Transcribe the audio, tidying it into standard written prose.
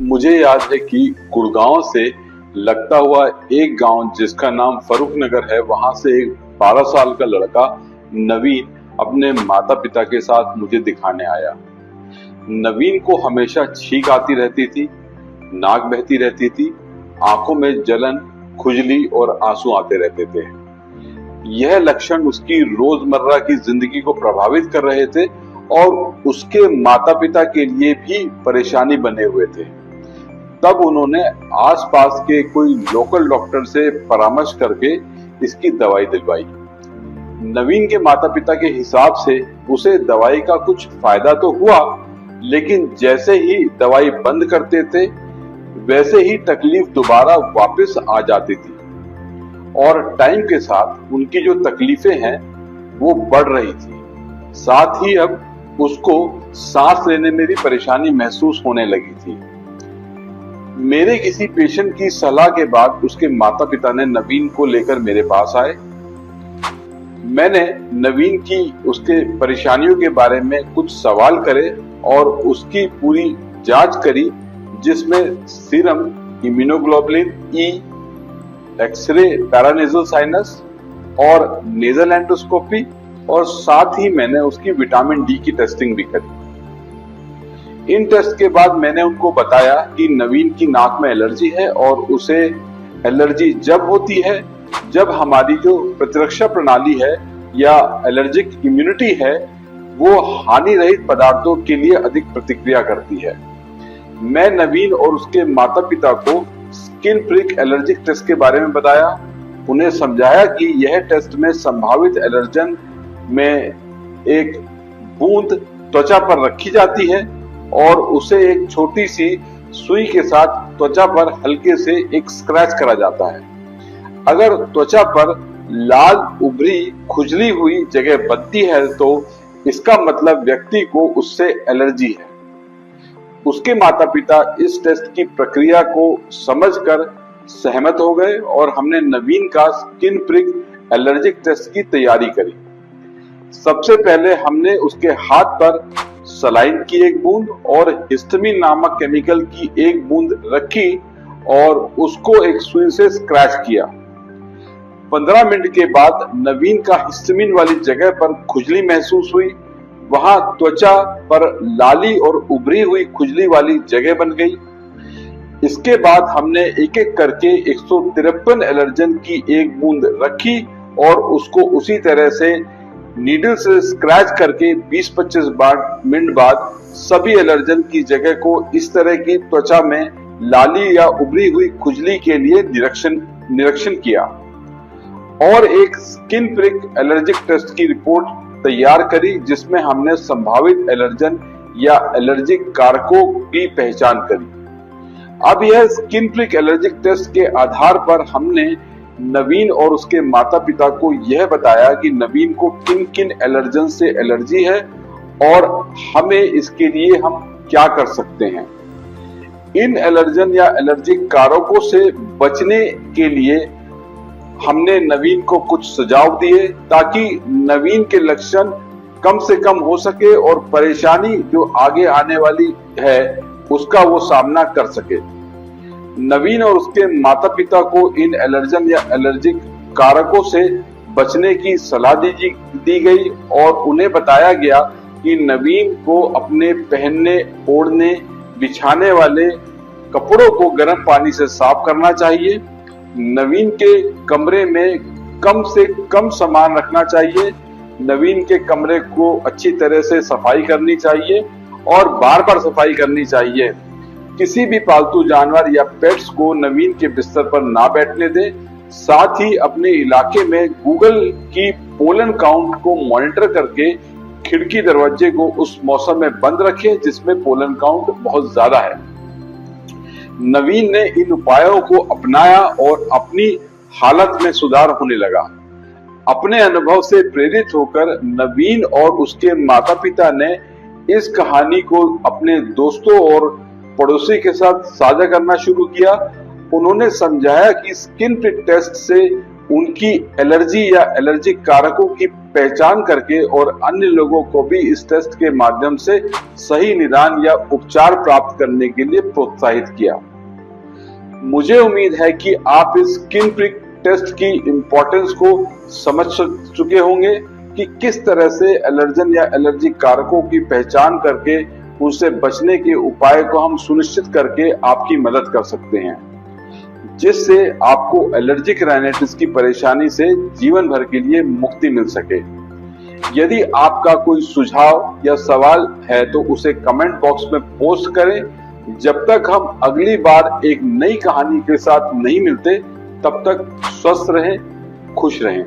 मुझे याद है कि गुड़गांव से लगता हुआ एक गांव जिसका नाम फरूख नगर है, वहां से एक 12 साल का लड़का नवीन अपने माता पिता के साथ मुझे दिखाने आया। नवीन को हमेशा छींक आती रहती थी, नाक बहती रहती थी, आंखों में जलन, खुजली और आंसू आते रहते थे। यह लक्षण उसकी रोजमर्रा की जिंदगी को प्रभावित कर रहे थे और उसके माता पिता के लिए भी परेशानी बने हुए थे। तब उन्होंने आसपास के कोई लोकल डॉक्टर से परामर्श करके इसकी दवाई दिलवाई। नवीन के माता पिता के हिसाब से उसे दवाई का कुछ फायदा तो हुआ, लेकिन जैसे ही दवाई बंद करते थे वैसे ही तकलीफ दोबारा वापस आ जाती थी और टाइम के साथ उनकी जो तकलीफें हैं वो बढ़ रही थी। साथ ही अब उसको सांस लेने में भी परेशानी महसूस होने लगी थी। मेरे किसी पेशेंट की सलाह के बाद उसके माता पिता ने नवीन को लेकर मेरे पास आए। मैंने नवीन की उसके परेशानियों के बारे में कुछ सवाल करे और उसकी पूरी जांच करी, जिसमें serum, immunoglobulin E, X-ray paranasal sinus और नेजल एंडोस्कोपी, और साथ ही मैंने उसकी विटामिन डी की टेस्टिंग भी करी। इन टेस्ट के बाद मैंने उनको बताया कि नवीन की नाक में एलर्जी है और उसे एलर्जी जब होती है जब हमारी जो प्रतिरक्षा प्रणाली है या एलर्जिक इम्यूनिटी है वो हानि रहित पदार्थों के लिए अधिक प्रतिक्रिया करती है। मैं नवीन और उसके माता पिता को स्किन प्रिक एलर्जिक टेस्ट के बारे में बताया। उन्हें समझाया कि यह टेस्ट में संभावित एलर्जन में एक बूंद त्वचा पर रखी जाती है और उसे एक छोटी सी सुई के साथ त्वचा पर हल्के से एक स्क्रैच करा जाता है। अगर त्वचा पर लाल, उभरी, खुजली हुई जगह बनती है तो इसका मतलब व्यक्ति को उससे एलर्जी है। उसके माता पिता इस टेस्ट की प्रक्रिया को समझकर सहमत हो गए और हमने नवीन का स्किन प्रिक एलर्जिक टेस्ट की तैयारी करी। सबसे पहले हमने उसके हाथ पर सलाइन की एक बूंद और हिस्टामिन नामक केमिकल की एक बूंद रखी और उसको एक सुई से स्क्रैच किया। 15 मिनट के बाद नवीन का हिस्टामिन वाली जगह पर खुजली महसूस हुई। वहां त्वचा पर लाली और उभरी हुई खुजली वाली जगह बन गई। इसके बाद हमने एक एक करके 153 एलर्जन की एक बूंद रखी और उसको उसी तरह से नीडल से स्क्रैच करके 20-25 मिनट बाद सभी एलर्जन की जगह को इस तरह की त्वचा में लाली या उभरी हुई खुजली के लिए निरीक्षण किया और एक स्किन प्रिक एलर्जिक टेस्ट की रिपोर्ट तैयार करी, जिसमें हमने संभावित एलर्जन या एलर्जिक कारकों की पहचान करी। अब यह स्किन प्रिक एलर्जिक टेस्ट के आधार पर हमने नवीन और उसके माता पिता को यह बताया कि नवीन को किन किन एलर्जन से एलर्जी है और हमें इसके लिए हम क्या कर सकते हैं। इन एलर्जन या एलर्जिक कारकों से बचने के लिए हमने नवीन को कुछ सुझाव दिए ताकि नवीन के लक्षण कम से कम हो सके और परेशानी जो आगे आने वाली है उसका वो सामना कर सके। नवीन और उसके माता पिता को इन एलर्जन या एलर्जिक कारकों से बचने की सलाह दी गई और उन्हें बताया गया कि नवीन को अपने पहनने, ओढ़ने, बिछाने वाले कपड़ों को गर्म पानी से साफ करना चाहिए। नवीन के कमरे में कम से कम सामान रखना चाहिए। नवीन के कमरे को अच्छी तरह से सफाई करनी चाहिए और बार बार सफाई करनी चाहिए। किसी भी पालतू जानवर या पेट्स को नवीन के बिस्तर पर ना बैठने दें। साथ ही अपने इलाके में गूगल की पोलन काउंट को मॉनिटर करके खिड़की दरवाजे को उस मौसम में बंद रखें जिसमें पोलन काउंट बहुत ज्यादा है। नवीन ने इन उपायों को अपनाया और अपनी हालत में सुधार होने लगा। अपने अनुभव से प्रेरित होकर नवीन और उसके माता पिता ने इस कहानी को अपने दोस्तों और पड़ोसी के साथ साझा करना शुरू किया। उन्होंने समझाया कि स्किन प्रिक टेस्ट से उनकी एलर्जी या एलर्जी कारकों की पहचान करके और अन्य लोगों को भी इस टेस्ट के माध्यम से सही निदान या उपचार प्राप्त करने के लिए प्रोत्साहित किया। मुझे उम्मीद है कि आप इस स्किन प्रिक टेस्ट की इंपॉर्टेंस को समझ चुके होंगे कि किस तरह से एलर्जन या एलर्जी कारकों की पहचान करके उनसे बचने के उपाय को हम सुनिश्चित करके आपकी मदद कर सकते हैं, जिससे आपको एलर्जिक राइनाइटिस की परेशानी से जीवन भर के लिए मुक्ति मिल सके। यदि आपका कोई सुझाव या सवाल है तो उसे कमेंट बॉक्स में पोस्ट करें। जब तक हम अगली बार एक नई कहानी के साथ नहीं मिलते, तब तक स्वस्थ रहें, खुश रहें।